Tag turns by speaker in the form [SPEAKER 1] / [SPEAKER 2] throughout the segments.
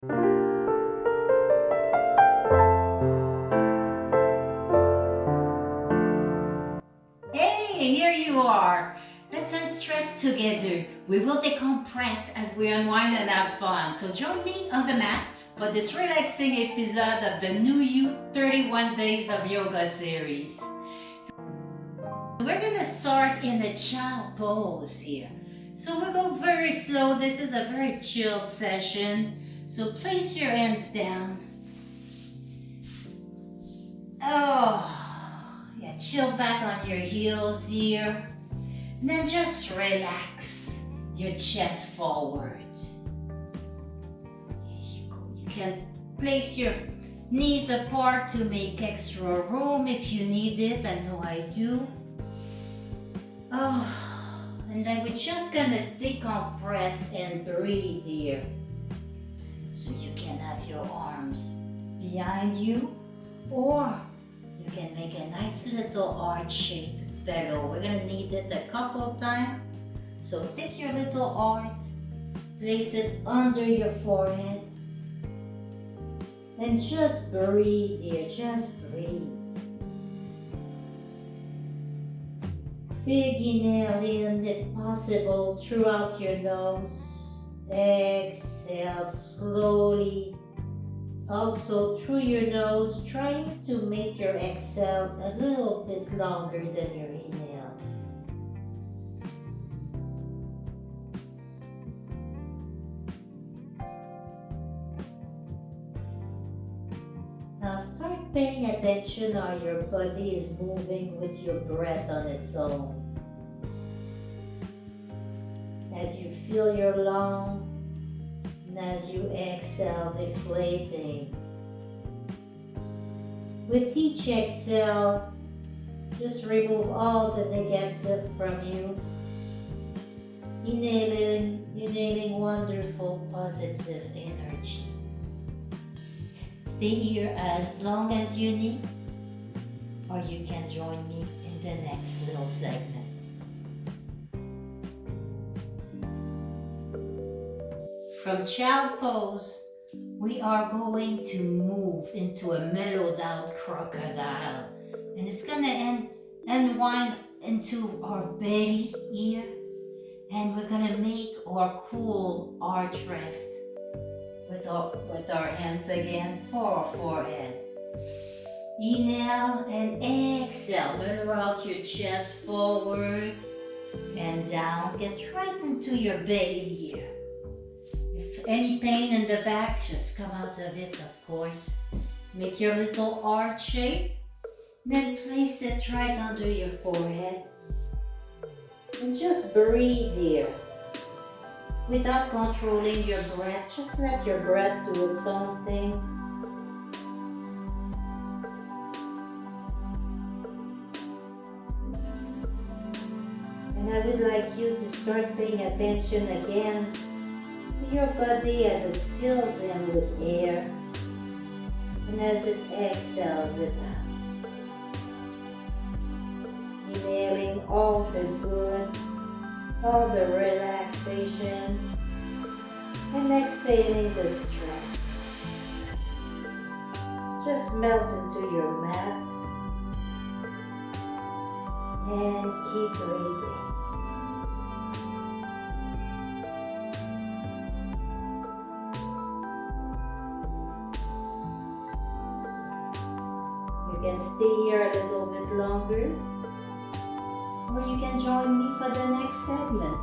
[SPEAKER 1] Hey, here you are. Let's unstress together. We will decompress as we unwind and have fun. So join me on the mat for this relaxing episode of the New You 31 Days of Yoga series. So we're going to start in the child pose here. So we'll go very slow. This is a very chilled session. So place your hands down. Yeah, chill back on your heels here. And then just relax your chest forward. Here you go. You can place your knees apart to make extra room if you need it. I know I do. And then we're just gonna decompress and breathe here. So you can have your arms behind you, or you can make a nice little arch shape below. We're gonna need it a couple times. So take your little arch, place it under your forehead, and just breathe here, just breathe. Big inhale in, if possible, throughout your nose. Exhale slowly, also through your nose, trying to make your exhale a little bit longer than your inhale. Now start paying attention how your body is moving with your breath on its own. As you feel your lung, and as you exhale, deflating. With each exhale, just remove all the negative from you. Inhaling wonderful positive energy. Stay here as long as you need, or you can join me in the next little segment. From child pose, we are going to move into a mellowed out crocodile. And it's gonna unwind into our belly here. And we're gonna make our cool arch rest with our hands again for our forehead. Inhale and exhale. Roll out your chest forward and down. Get right into your belly here. If any pain in the back, just come out of it, of course. Make your little arch shape. Then place it right under your forehead. And just breathe here. Without controlling your breath, just let your breath do its own thing. And I would like you to start paying attention again to your body as it fills in with air and as it exhales it out. Inhaling all the good, all the relaxation, and exhaling the stress. Just melt into your mat and keep breathing. You can stay here a little bit longer, or you can join me for the next segment.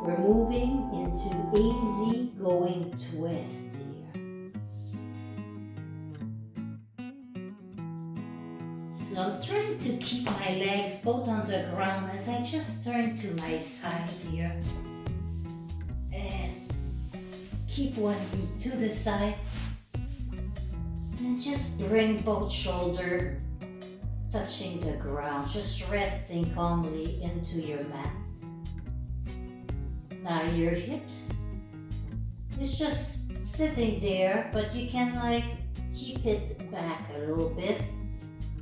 [SPEAKER 1] We're moving into easy going twist here. So I'm trying to keep my legs both on the ground as I just turn to my side here. And keep one knee to the side. And just bring both shoulders touching the ground, just resting calmly into your mat. Now your hips is just sitting there, but you can keep it back a little bit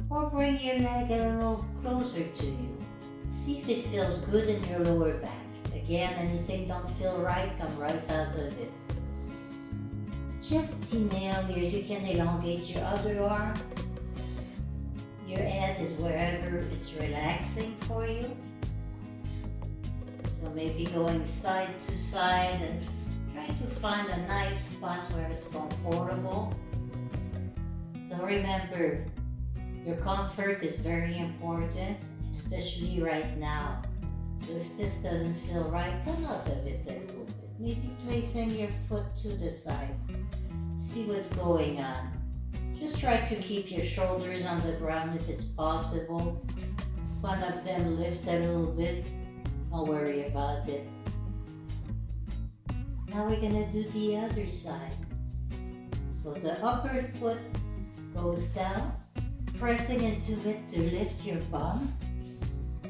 [SPEAKER 1] or bring your leg a little closer to you. See if it feels good in your lower back. Again, anything don't feel right, come right out of it. Just inhale here. You can elongate your other arm. Your head is wherever it's relaxing for you. So maybe going side to side and try to find a nice spot where it's comfortable. So remember, your comfort is very important, especially right now. So if this doesn't feel right, come out of it a little bit. Maybe placing your foot to the side. See what's going on. Just try to keep your shoulders on the ground if it's possible. If one of them lift a little bit, don't worry about it. Now we're gonna do the other side. So the upper foot goes down, pressing into it to lift your bum.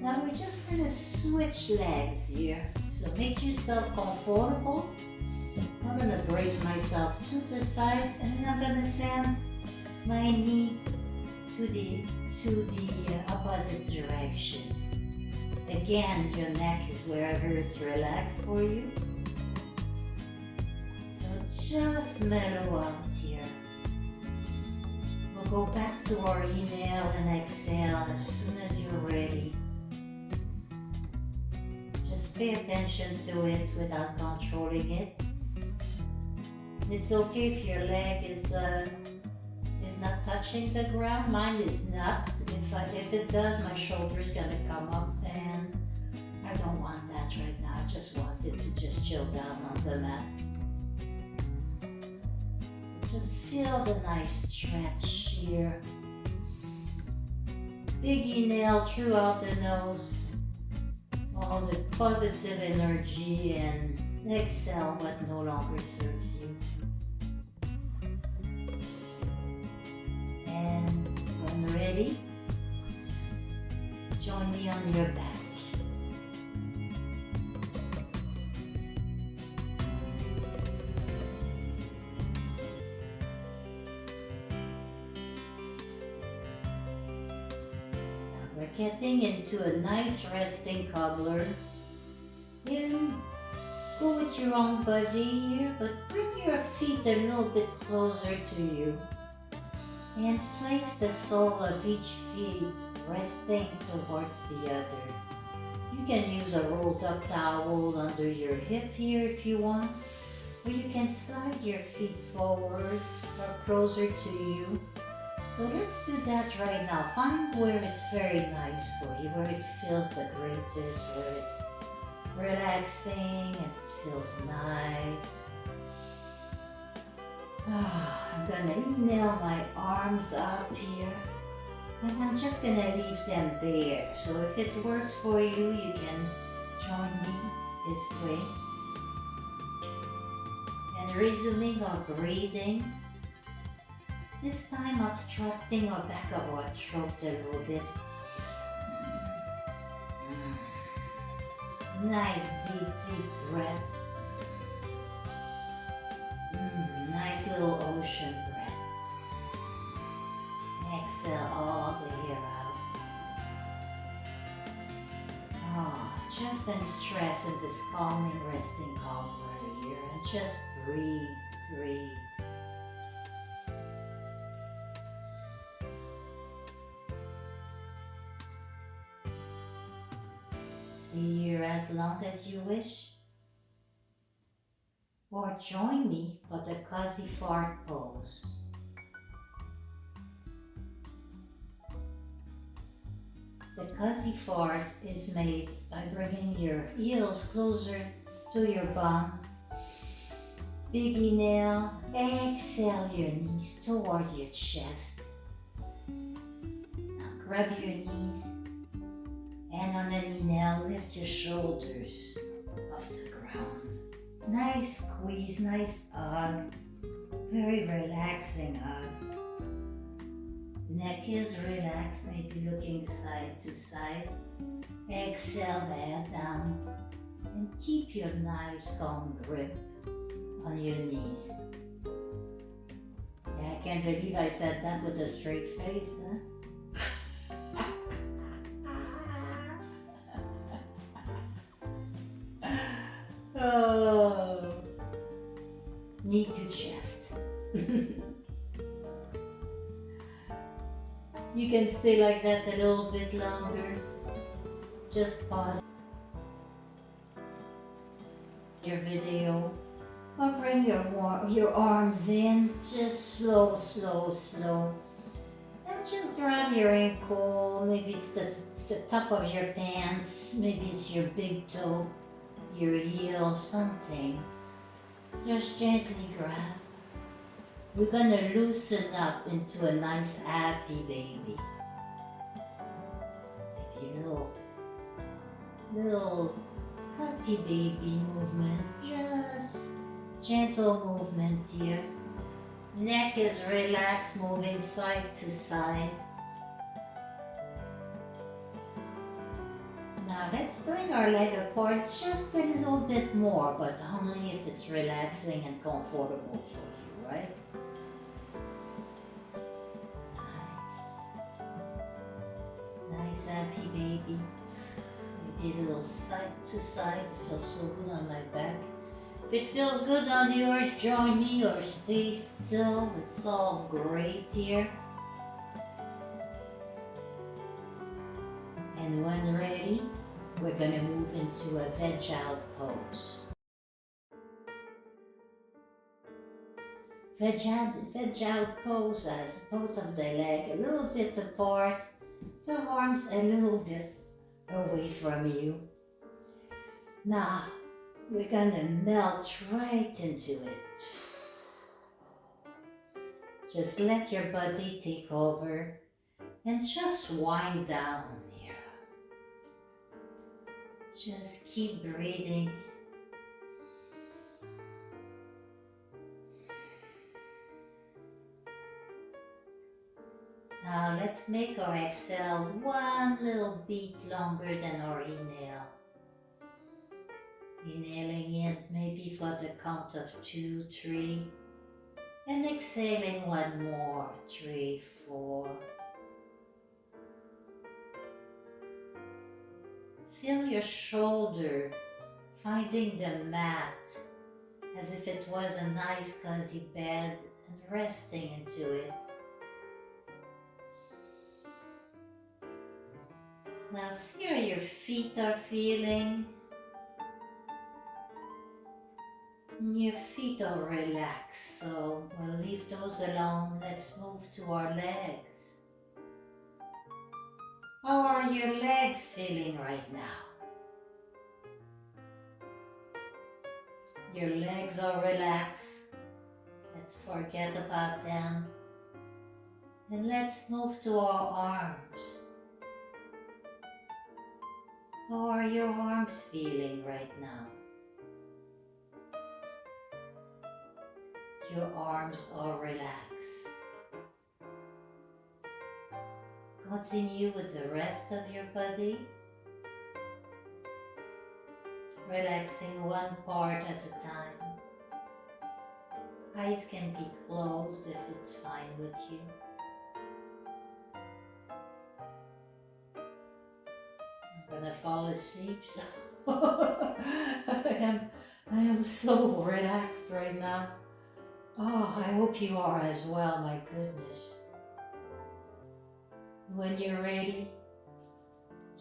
[SPEAKER 1] Now we're just gonna switch legs here. So make yourself comfortable. I'm gonna brace myself to the side and then I'm gonna send my knee to the opposite direction. Again, your neck is wherever it's relaxed for you. So just mellow out here. We'll go back to our inhale and exhale as soon as you're ready. Just pay attention to it without controlling it. It's okay if your leg is not touching the ground. Mine is not. If it does, my shoulder's gonna come up, and I don't want that right now. I just want it to just chill down on the mat. Just feel the nice stretch here. Big inhale throughout the nose. All the positive energy, and exhale what no longer serves you. And when ready, join me on your back. Now we're getting into a nice resting cobbler. And go with your own body here, but bring your feet a little bit closer to you. And place the sole of each feet resting towards the other. You can use a rolled up towel under your hip here if you want, or you can slide your feet forward or closer to you. So let's do that right now. Find where it's very nice for you, where it feels the greatest, where it's relaxing and it feels nice. I'm gonna inhale my arms up here, and I'm just gonna leave them there. So if it works for you, you can join me this way. And resuming our breathing, this time obstructing our back of our throat a little bit. Nice deep breath. Nice little ocean breath. Exhale all the air out. Just unstress in this calming resting Cobbler here, and just breathe. Stay here as long as you wish. Or join me for the cozy fart pose. The cozy fart is made by bringing your heels closer to your bum. Big inhale, exhale your knees toward your chest. Now grab your knees, and on an inhale, lift your shoulders off the ground. Nice squeeze, nice hug, very relaxing hug. Neck is relaxed, maybe looking side to side. Exhale the head down and keep your nice calm grip on your knees. Yeah, I can't believe I said that with a straight face, huh? Oh, knee to chest. You can stay like that a little bit longer. Just pause your video or bring your arms in. Just slow, slow, slow. And just grab your ankle. Maybe it's the top of your pants. Maybe it's your big toe, your heel, something. Just gently grab. We're gonna loosen up into a nice happy baby. Maybe little happy baby movement. Just gentle movement here. Neck is relaxed, moving side to side. Now let's bring our leg apart just a little bit more, but only if it's relaxing and comfortable for you, right? Nice happy baby. Maybe a little side to side. It feels so good on my back. If it feels good on yours, join me or stay still. It's all great here. And when ready, we're gonna move into a Veg Out Pose. Veg Out Pose has both of the leg a little bit apart, the arms a little bit away from you. Now, we're gonna melt right into it. Just let your body take over and just wind down here. Just keep breathing. Now let's make our exhale one little beat longer than our inhale. Inhaling in maybe for the count of 2, 3, and exhaling one more, 3, 4. Feel your shoulder finding the mat as if it was a nice cozy bed and resting into it. Now see how your feet are feeling. Your feet are relaxed, so we'll leave those alone. Let's move to our legs. How are your legs feeling right now? Your legs are relaxed. Let's forget about them. And let's move to our arms. How are your arms feeling right now? Your arms are relaxed. Continue with the rest of your body. Relaxing one part at a time. Eyes can be closed if it's fine with you. I'm gonna fall asleep, so I am so relaxed right now. Oh, I hope you are as well, my goodness. When you're ready,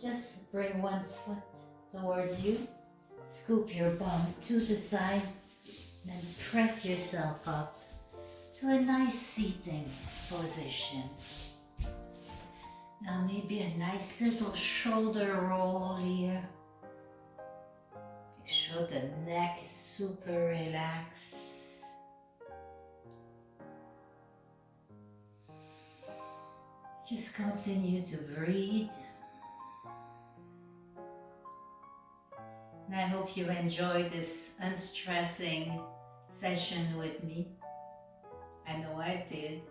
[SPEAKER 1] just bring one foot towards you, scoop your bum to the side, then press yourself up to a nice seating position. Now maybe a nice little shoulder roll here. Make sure the neck is super relaxed. Just continue to breathe. And I hope you enjoyed this unstressing session with me. I know I did.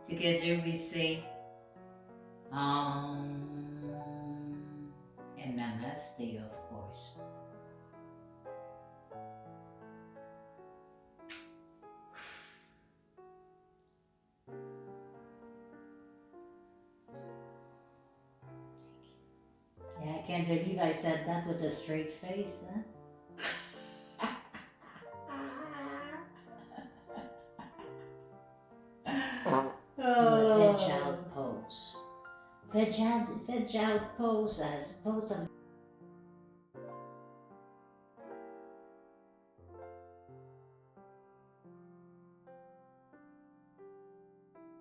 [SPEAKER 1] Together we say and namaste, of course. Yeah, I can can't believe I said that with a straight face, huh? Do a veg out pose. Veg out pose has both of